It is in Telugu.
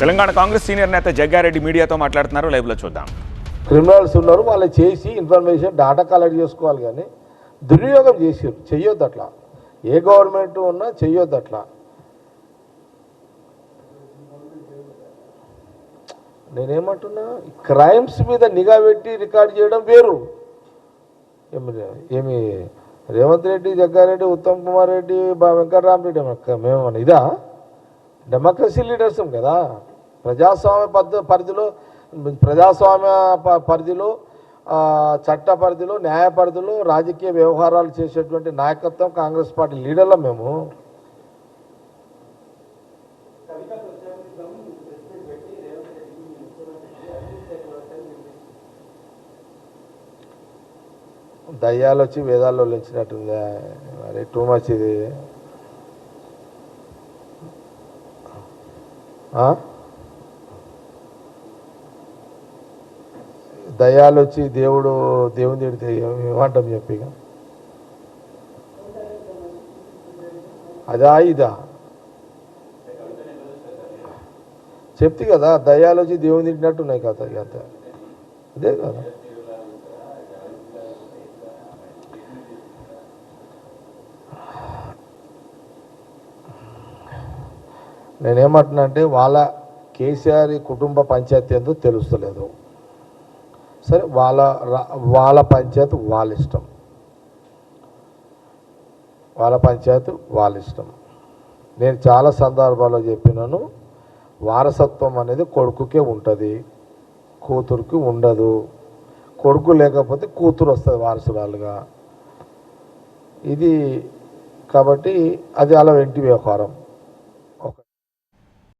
తెలంగాణ కాంగ్రెస్ సీనియర్ నేత జగ్గారెడ్డి మీడియాతో మాట్లాడుతున్నారు. లైవ్లో చూద్దాం. క్రిమినల్స్ ఉన్నారు, వాళ్ళు చేసి ఇన్ఫర్మేషన్ డేటా కలెక్ట్ చేసుకోవాలి, కానీ దుర్వినియోగం చేసారు. చెయ్యొద్దు అట్లా. ఏ గవర్నమెంట్ ఉన్నా చెయ్యొద్దు అట్లా. నేనేమంటున్నా, క్రైమ్స్ మీద నిఘా పెట్టి రికార్డ్ చేయడం వేరు. ఏమి రేవంత్ రెడ్డి, జగ్గారెడ్డి, ఉత్తమ్ కుమార్ రెడ్డి, వెంకటరామరెడ్డి మేము ఇదా డెమోక్రసీ లీడర్స్ కదా. ప్రజాస్వామ్య పరిధిలో చట్ట పరిధిలో, న్యాయ పరిధిలో రాజకీయ వ్యవహారాలు చేసేటువంటి నాయకత్వం కాంగ్రెస్ పార్టీ లీడర్ల మేము. దయ్యాలు వచ్చి వేదాల్లో లేచినట్టుందా మరి, టూ మచ్ ఇది. దయ్యాలు వచ్చి దేవుని తిడితే ఏమంటాం చెప్పి, అదా ఇదా చెప్తే కదా. దయ్యాలు వచ్చి దేవుని తిట్టినట్టున్నాయి కదా, అంతే అదే కదా. నేనేమంటున్నా అంటే, వాళ్ళ కేసీఆర్ కుటుంబ పంచాయతీ ఏందో తెలుస్తలేదు. సరే, వాళ్ళ పంచాయతీ వాళ్ళ ఇష్టం, వాళ్ళ ఇష్టం. నేను చాలా సందర్భాల్లో చెప్పినాను, వారసత్వం అనేది కొడుకుకే ఉంటుంది, కూతురుకి ఉండదు. కొడుకు లేకపోతే కూతురు వస్తుంది వారసురాలుగా. ఇది కాబట్టి అది అలా వెంటి వ్యవహారం.